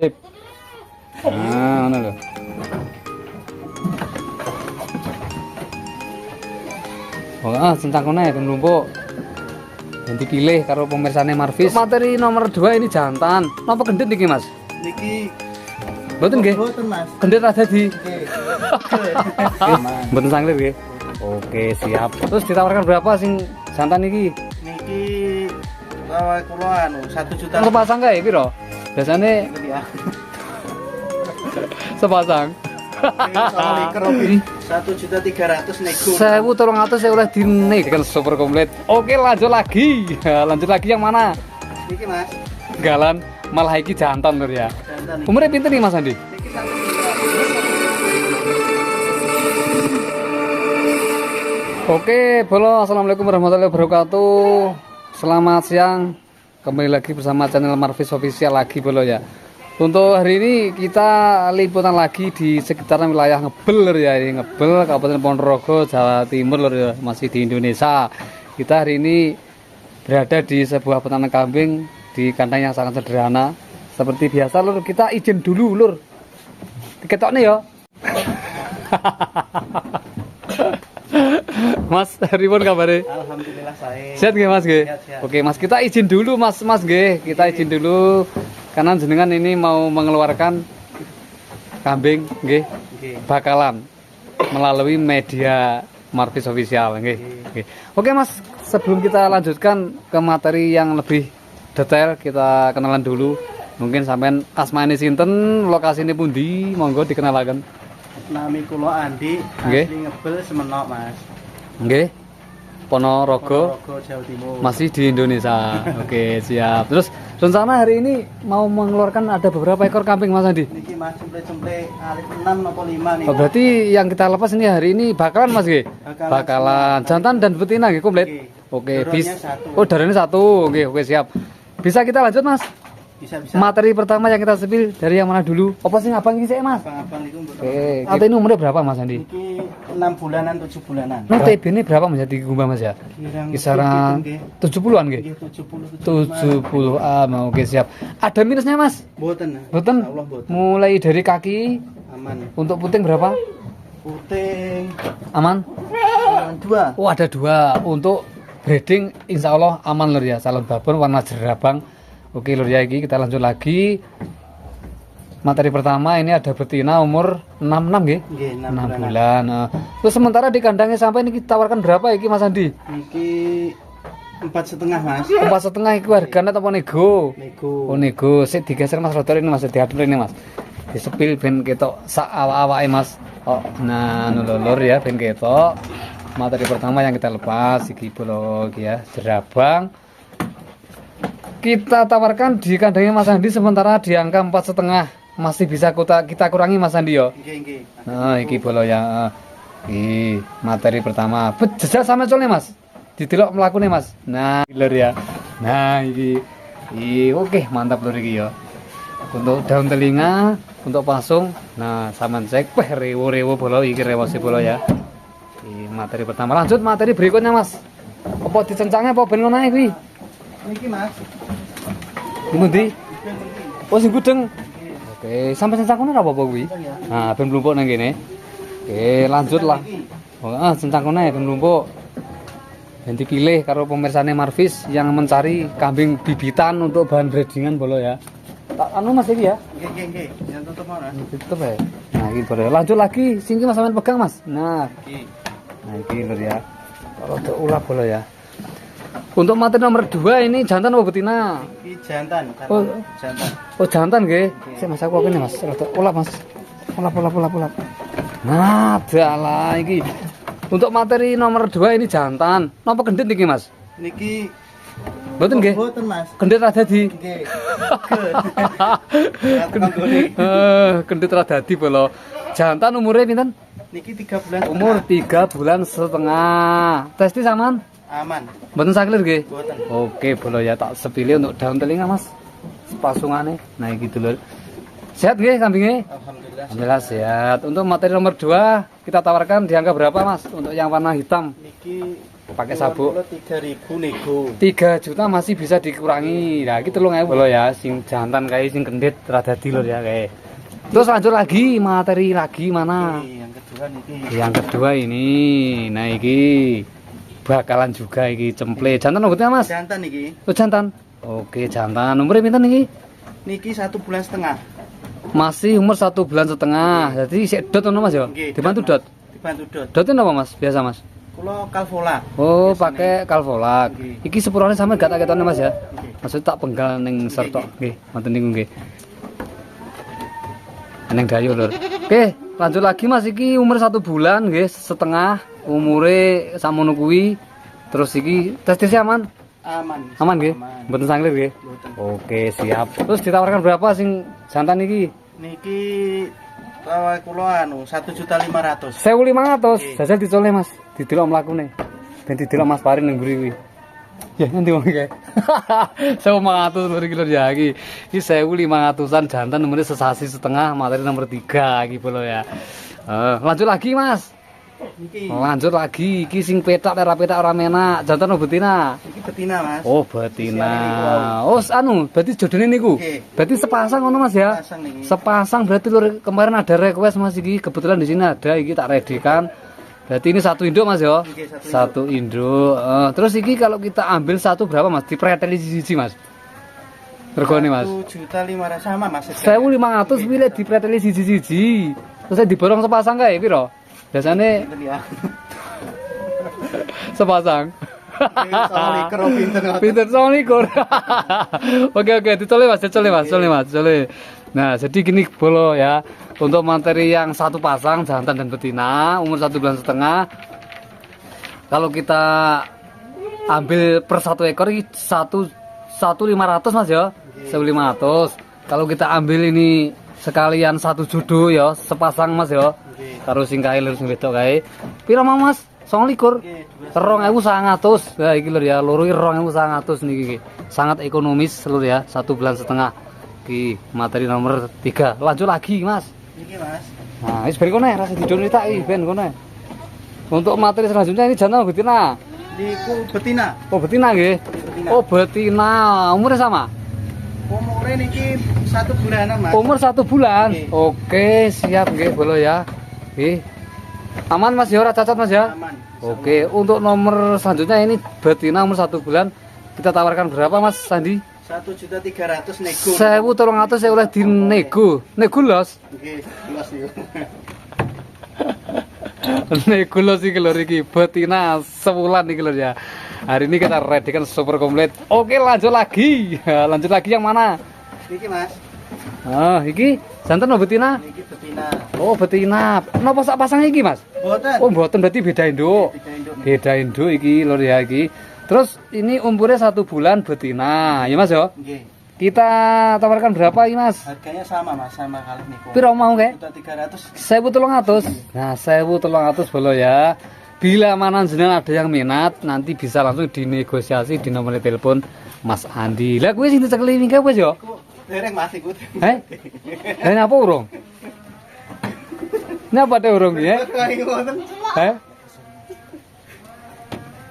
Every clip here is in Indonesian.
Sip. Nah, ngono lho. Oh, centangkone ben lumpuk. Dan dipilih karo pemirsane Marvis. Materi nomor 2 ini jantan. Napa gendit iki, Mas? Niki Mboten nggih. Mboten, Mas. Gendit ada di. Nggih. Mboten sanglir nggih. Oke, siap. Terus ditawarkan berapa sing jantan iki? Niki kula anu 1 juta. Sepasang kae piro? Biasane Ya. sepasang. Ini 1.300.000 nego. 1.300 saya oleh dinekel super komplit. Oke, lanjut lagi. Lanjut lagi yang mana? Niki, Mas. Galan malah iki jantan lur ya. Jantan. Umurnya pinter nih Mas Andi? Niki 1 juta. Oke, bolo, assalamualaikum warahmatullahi wabarakatuh. Selamat siang. Kembali lagi bersama channel Marvis Official lagi bolo ya. Untuk hari ini kita liputan lagi di sekitaran wilayah Ngebel lur ya. Ini Ngebel, Kabupaten Ponorogo, Jawa Timur lur ya. Masih di Indonesia. Kita hari ini berada di sebuah peternak kambing di kandang yang sangat sederhana. Seperti biasa lur, kita izin dulu lur. Ketoknya ya. Mas, ribon kabarnya? Alhamdulillah saya. Sehat nggih Mas nggih? Sehat. Oke Mas, kita izin dulu Mas nggih. Kita izin dulu karena jenengan ini mau mengeluarkan kambing nggih. Nggih. Bakalan melalui media Marvis Official nggih. Nggih. Oke Mas, sebelum kita lanjutkan ke materi yang lebih detail, kita kenalan dulu. Mungkin sampean asmane sinten, lokasine pundi, monggo dikenalaken. Nami kula Andi, Nggih. asli Ngebel Semenok, Mas. Nggih. Ponorogo. Ponorogo, Jawa Timur. Masih di Indonesia. Oke, siap. Terus rencana hari ini mau mengeluarkan ada beberapa ekor kambing Mas Andi. Niki Mas cemple-cemple alif 6 apa 5 nih. Oh, berarti yang kita lepas ini hari ini bakalan Mas nggih? Bakalan jantan dan betina nggih komplit. Nggih. Oke, Doronnya satu. Oh, darahnya satu. Oke, siap. Bisa kita lanjut Mas? Bisa-bisa. Materi pertama yang kita sepil dari yang mana dulu? Apa sih abang ini sih Mas? Abang-abang itu mboten. Oke, atau ini umurnya berapa Mas Andi? Niki 6 bulanan 7 bulanan. Nah, TB ini berapa Mas di Gumbah Mas ya? Kisaran 70-an nggih? 70. 70-an. Oke, siap. Ada minusnya Mas? Mboten. Boten. Allah mboten. Mulai dari kaki Aman. untuk puting berapa? Puting Aman? 2. Oh, ada 2. Untuk breeding insya Allah aman lur ya. Salon babon warna jerabang. Oke lur ya, iki kita lanjut lagi. Materi pertama ini ada betina umur 66 nggih? Nggih, 6 bulan. Nah, terus sementara di kandangnya sampai ini kita tawarkan berapa iki Mas Andi? Niki 4,5 Mas. 4,5 iki harganya apa nego? Nego. Oh nego, sik digeser Mas rotor ini Mas, diatur ini Mas. Disepil ben ketok sak awak-awake Mas. Oh, nah nulur ya ben ketok. Materi pertama yang kita lepas iki bolok ya, jerabang. Kita tawarkan di kandangnya Mas Andi sementara di angka 4,5. Masih bisa kita kurangi Mas Andi yo. Nggih. Nah, iki bolo ya. Iki materi pertama. Jejak sama colnya Mas. Didelok mlakune Mas. Nah, lur ya. Nah, iki. Oke, mantap lur iki yo. Untuk daun telinga, untuk pasung. Nah, sampean cek rewo-rewo bolo iki rewose bolo ya. Iki materi pertama. Lanjut materi berikutnya Mas. Apa dicencangnya apa ben ngono kuwi? Niki Mas. Ngendi? Oh, sing gudeng. Oke, sampai cencangkone apa kuwi? Nah, ben mlumpuk nang kene. Oke, lanjut lah. Oh, cencangkone ben mlumpuk. Dan dipilih karo pemirsane Marvis yang mencari kambing bibitan untuk bahan breedingan bolo ya. Tak anu Mas iki ya. Nggih. Yang tutup ora? Tutup ya. Nah, iki bolo. Lanjut lagi, singki Mas sampean pegang Mas. Nah, Nggih. nah iki lur ya. Kalau untuk ulah bolo ya. Untuk materi nomor 2 ini jantan apa betina? Iki jantan. Oh. Jantan. Oh jantan nggih. Sik Mas aku kene Mas. Rada ulap Mas. Ulap. Nah, dalah iki. Untuk materi nomor 2 ini jantan. Napa gendit iki Mas? Niki Mboten nggih. Mboten Mas. Gendit ra dadi. Nggih. Gendit ra dadi bolo. Jantan umurnya pinten? Niki 3 bulan. Umur 3 bulan setengah. Testi saman? Aman. Mboten saklir nggih. Mboten. Oke, bolo ya tak sepilih untuk daun telinga Mas. Pasungane. Nah iki dulur. Sehat nggih kambingnya? Alhamdulillah. Alhamdulillah sehat. Untuk materi nomor 2 kita tawarkan di angka berapa Mas? Untuk yang warna hitam. Niki pakai sabuk. 3.000 nego. 3 juta masih bisa dikurangi. Nah, iki 3.000 lho ya, sing jantan kae sing kendit ra dadi lho ya kae. Terus lanjut lagi, materi lagi mana? Yang kedua niki. Yang kedua ini. Nah, iki bakalan juga iki cemple. Jantan obatnya, Mas? Jantan niki. Oh, jantan. Oke, jantan. Umurnya pinten niki? Niki 1,5 bulan. Masih umur 1,5 bulan. Jadi sik dot ono, Mas ya? Nggih, Dibantu dot. Dibantu dot. Dotnya apa, Mas? Biasa, Mas? Kula kalvolak. Oh, Biasanya. pakai kalvolak. Nggih. Iki sepurane sampe gak tak ketone, Mas ya? Nggih. Maksud tak penggal ning sertok. Nggih. Nggih, ngoten niku nggih. Neng dayu lur. Oke, lanjut lagi Mas, iki umur 1,5 bulan nggih, setengah. Umure samono kuwi. Terus iki testisnya aman? Aman. Aman nggih? Mboten sanglir nggih. Mboten. Oke, siap. Terus ditawarkan berapa sing jantan iki? Niki tawa kula 1.500.000. 1.500. Jajal dicole Mas, didelok mlakune. Ben didelok Mas Parin ning mburi kuwi. Ya nanti wong iki. 1.500 lur iki lur ya iki. Iki 1.500-an jantan nomornya sesasi setengah, materi nomor 3 iki lho ya. Lanjut lagi Mas. Niki. Lanjut lagi, iki sing petak ora petak ora menak, jantan opo betina? Niki betina, Mas. Oh, betina. Oh, anu, berarti jodone niku. Oke. Berarti sepasang ngono Mas ya? Sepasang niki. Sepasang berarti lur kemarin ada request Mas iki, kebetulan di sini ada iki tak readykan. Berarti ini satu induk Mas ya? Oke, Satu induk. Terus iki kalau kita ambil satu berapa Mas? Dipreteli siji Mas. Regane Mas. 1.500.000 sama Mas. 1.500 pilih dipreteli siji-siji. Terus saya diborong sepasang kae piro? Biasanya Pinten ya. sepasang. Sama liker pinten. Pinter sama likur. Oke, dicole Mas, dicole Mas. Nah, jadi gini bolo ya. Untuk materi yang satu pasang jantan dan betina umur 1,5 bulan. Kalau kita ambil per satu ekor ini 1.500 Mas ya. 1.500. Kalau kita ambil ini sekalian satu judo ya, sepasang Mas ya. Karo sing kae lur sing wedok kae. Piro mau Mas? 29. 2.900. Nah, iki lur ya, loro 2.900 niki iki. Sangat ekonomis lur ya, 1,5 bulan. Iki materi nomor 3. Lanjut lagi, Mas. Niki, Mas. Nah, wis beri kono rasa didonitaki ben kono. Untuk materi selanjutnya ini jantan betina. Niku betina. Oh, betina nggih. Betina. Oh, betina. Umurnya sama? Umure niki 1 bulanan, Mas. Umur 1 bulan. Oke. Oke, siap nggih bolo ya. Oke. Aman Mas ya, ora cacat Mas ya? Aman. Oke, untuk nomor selanjutnya ini betina umur 1 bulan. Kita tawarkan berapa Mas Sandi? 1.300.000 nego. 1.300 saya oleh di nego. Nego los. Nggih, jelas niku. Nego los iki lho iki betina sebulan iki lho ya. Hari ini kita readykan super komplit. Oke, lanjut lagi. Lanjut lagi yang mana? Niki, Mas. Iki jantan apa betina? Niki betina. Oh, betina. Napa sak pasang iki, Mas? Boten. Oh, mboten berarti beda induk. Tiga induk. Beda induk iki lho ya iki. Terus ini umurnya 1 bulan betina, ya Mas ya? Nggih. Kita tawarkan berapa ini Mas? Harganya sama, Mas, sama kali niku. Piro mau kek? 1.300. 1.300. Nah, 1.300 bolo ya. Bila mana jenengan ada yang minat, nanti bisa langsung dinegosiasi di nomor telepon Mas Andi. Lah kuwi sing dicekeli mingke wis ya? Dereng Mas iku. Ini apa urung? Ini apa teh urung ya? Kayak ngoten.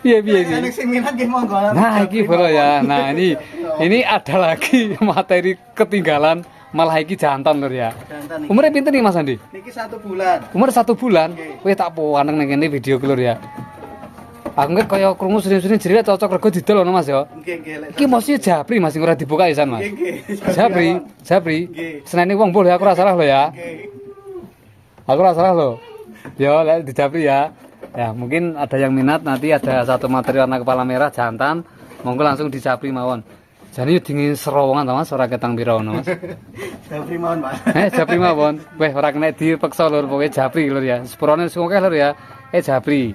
Piye Nek sing minat nggih monggo. Nah, iki bolo ya. Nah, ini ada lagi materi ketinggalan, malah iki jantan lur ya. Jantan iki. Umurnya pinten nih Mas Andi? Niki 1 bulan. Umur 1 bulan. Nggih. Wih tak puaneng nang kene video ki lur ya. Aku nggak kaya krungu sering-sering jerit cocok rego didol ngono Mas ya. Nggih. Iki mesti Japri Mas sing ora dibuka isan Mas. Nggih. Japri. Nggih. Senene wong boleh aku ora salah lho ya. Nggih. Aku ora salah lho. Yo lek di Japri ya. Ya, mungkin ada yang minat nanti ada satu materi warna kepala merah jantan. Monggo langsung di Japri mawon. Jane yo dingin serowongan to Mas, ora ketang pira ngono Mas. Japri mawon, Mas. Japri mawon. Weh ora kena dipeksa lur, pokoke Japri lur ya. Sepurane sing akeh lur ya. Japri.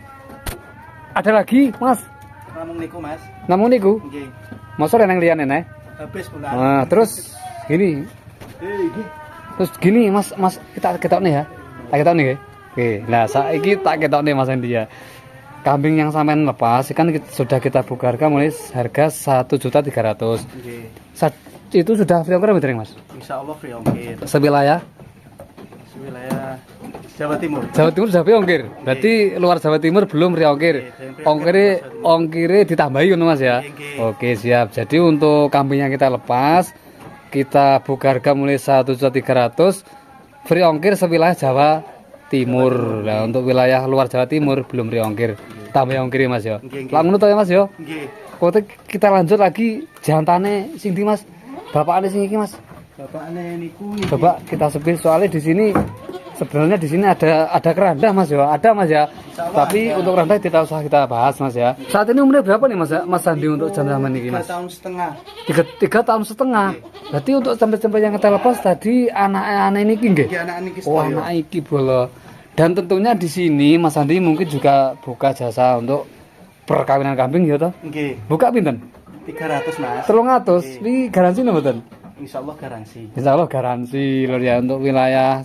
Ada lagi, Mas. Namung niku, Mas. Namun niku, Nggih. mosok nang liyane neh. Habis bulan. Nah, terus gini. Terus gini, Mas kita ketokne ya. Tak ketokne nggih. Oke, nah saiki tak ketokne Mas Andi ya. Kambing yang sampean lepas kan sudah kita bukarkan mulai harga 1.300.000. Nggih. Itu sudah free ongkir berarti Mas? Insyaallah free ongkir. Sewilayah Wilayah Jawa Timur. Jawa Timur sudah ongkir. Berarti luar Jawa Timur belum ongkir. Ongkire ditambahi ngono Mas ya. Oke, siap. Jadi untuk kambing yang kita lepas kita buka harga mulai 1.300.000 free ongkir sewilayah Jawa Timur. Nah, untuk wilayah luar Jawa Timur belum free ongkir. Tambah ongkir Mas ya. Langsung to ya Mas ya. Nggih. Kote kita lanjut lagi jantane sing di Mas. Bapakane sing iki Mas. Bapakne niku Coba kita sepil soalnya di sini sebenarnya di sini ada keranda Mas ya, ada Mas ya. Tapi untuk keranda tidak usah kita bahas Mas ya. Saat ini umurnya berapa nih Mas Sandi untuk jantan ini Mas? 3 tahun setengah. 3 tahun setengah. Berarti untuk sampai yang kita lepas tadi anak-anak ini nggih. Iki anak niki Oh, anak iki bola. Dan tentunya di sini Mas Sandi mungkin juga buka jasa untuk perkawinan kambing ya toh? Nggih. Buka pinten? 300 Mas. 300. Ini garansi napa mboten? Insyaallah garansi. Insya Allah garansi lur ya untuk wilayah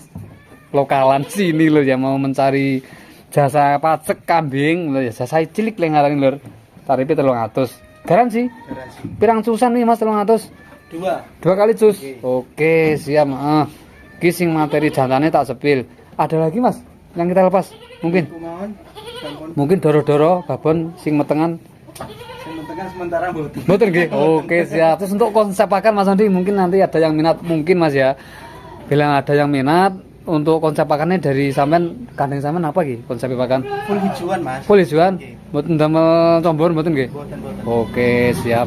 lokalan sini lur ya mau mencari jasa pacek kambing lur ya jasa cilik le ngarani lur tarifnya 300 garansi Garansi. pirang cusan nih Mas 300 2. 2 kali cus. Oke siap. Kising materi jantane tak sepil. Ada lagi Mas yang kita lepas mungkin Kumaon sampun mungkin doro-doro babon sing metengan sementara mboten. betul nggih. Oke siap. Terus untuk konsep pakan Mas Andi mungkin nanti ada yang minat mungkin Mas ya. Bila ada yang minat untuk konsep pakannya dari sampean kandang sampean apa ki konsep pakan? Full hijauan Mas. Full hijauan. Mboten damel combor mboten nggih. Mboten. Oke siap.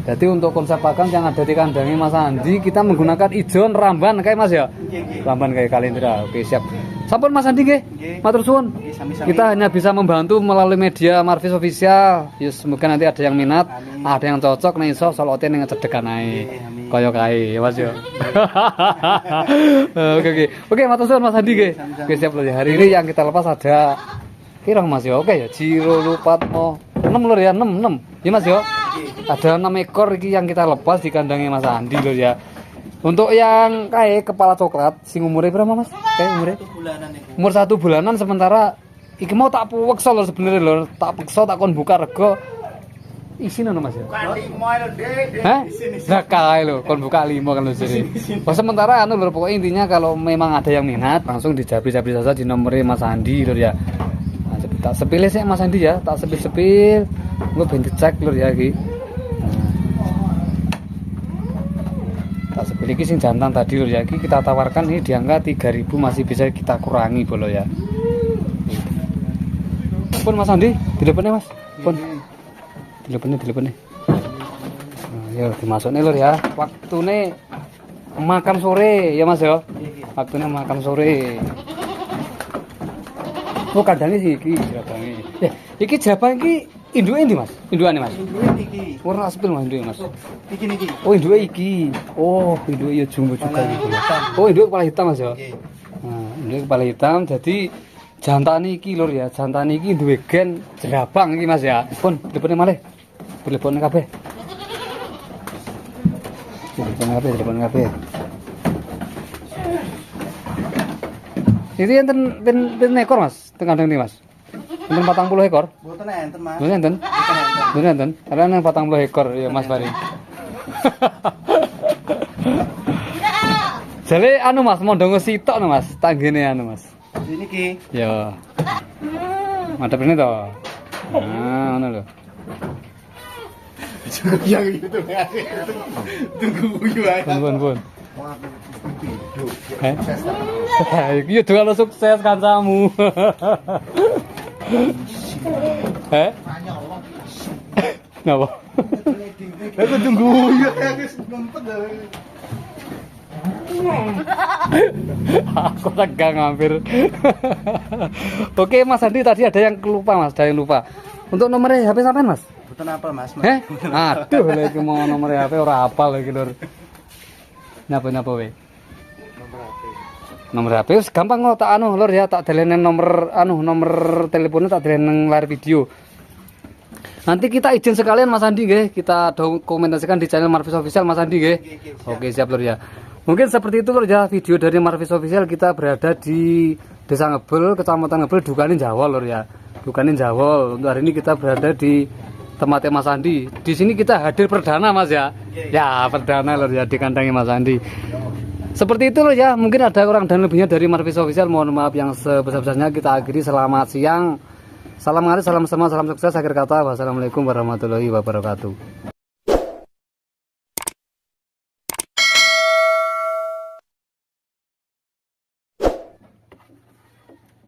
Jadi untuk konsep pakan yang ada di kandangnya Mas Andi kita menggunakan ijon ramban kayak Mas ya. Nggih. Ramban kayak kalendra. Oke siap. Sampun Mas Andi nggih. Nggih. Matur suwun. Nggih, sami-sami. Kita hanya bisa membantu melalui media Marvis Official. Ya semoga nanti ada yang minat, Amin. ada yang cocok nih iso solote ning cedekan ae. Amin. Kaya kae ya Mas yo. Oke, matur suwun Mas Andi nggih. Sami-sami. Oke siap lho ya. Hari ini yang kita lepas ada kira Mas yo. Oke ya, Jiro Lupatmo 6 lur ya, 6. Ya Mas yo. Ada 6 ekor iki yang kita lepas di kandangnya Mas Andi lur ya. Untuk yang kayak kepala coklat, sing umurnya berapa Mas? Kayak umurnya? 1 bulanan niku. Umur 1 bulanan sementara iki mau tak peksa lho sebenarnya lho, tak peksa tak kon buka rego isine no Mas ya. Hah? Lah kae lho, kon buka 5 kan lho jadi. Oh sementara anu lho pokoknya intinya kalau memang ada yang minat langsung dijabri-jabri saja di nomornya Mas Andi lho ya. Nah, tak sepilih sih Mas Andi ya, tak sepil-sepil. Engko ben dicek lho ya iki. Tak sepilih iki sing jantan tadi lho ya, iki kita tawarkan ini di angka 3.000 masih bisa kita kurangi bolo ya. Pun Mas Andi, dilepene Mas. Pun. Dilepene. Nah, ya dimasukne lur ya. Waktune makan sore ya Mas ya. Waktunya makan sore. Oh kandangnya sih iki jabange. Ya, iki jabang iki induke ndi Mas? Indukane Mas. Induke iki. Warna sepil Mas induke Mas. Iki niki. Oh induke iki. Oh induke ya jumbo juga iki. Oh induke kepala hitam Mas ya. Nggih. Nah, induke kepala hitam jadi jantan iki lur ya. Jantan iki duwe gen jerabang iki Mas ya. Pun telepone malih. Telepone kabeh. Telepone kabeh. Ini enten ekor Mas, teng kandang ini Mas. Enten 40 ekor. Mboten enten Mas. Mboten enten. Mboten enten. Ada nang 40 ekor ya Mas Bari. Jale anu Mas, mondongo sitok no Mas, tanggene anu Mas. Ini ki. Ya. Mantap ini toh. Nah, ngono lho. Yang itu tunggu guyu ae. Pun. Iki doa sukses kancamu. Napa? Aku tunggu guyu wis ngumpet. Aku tegang hampir. Oke Mas Andi tadi ada yang lupa Mas, ada yang lupa. Untuk nomornya HP sampean Mas? Mboten apal Mas. Aduh lha iki mau nomornya HP ora hafal lagi lur. Napa we? Nomor HP wis gampang kok tak anu lur ya, tak delenen nomor teleponnya tak delenen layar video. Nanti kita izin sekalian Mas Andi nggih, kita dokumentasikan di channel Marvis Official Mas Andi nggih. Oke, siap lur ya. Mungkin seperti itu lur ya video dari Marvis Official. Kita berada di Desa Ngebel, Kecamatan Ngebel, Dukanin Jawa lur ya. Dukanin Jawa. Untuk hari ini kita berada di tempatnya Mas Andi. Di sini kita hadir perdana Mas ya. Ya, perdana lur ya di kandangnya Mas Andi. Seperti itu loh ya, mungkin ada kurang dan lebihnya dari Marvis Official, mohon maaf yang sebesar-besarnya. Kita akhiri, selamat siang, salam ngarit, salam semua, salam sukses. Akhir kata, wassalamualaikum warahmatullahi wabarakatuh.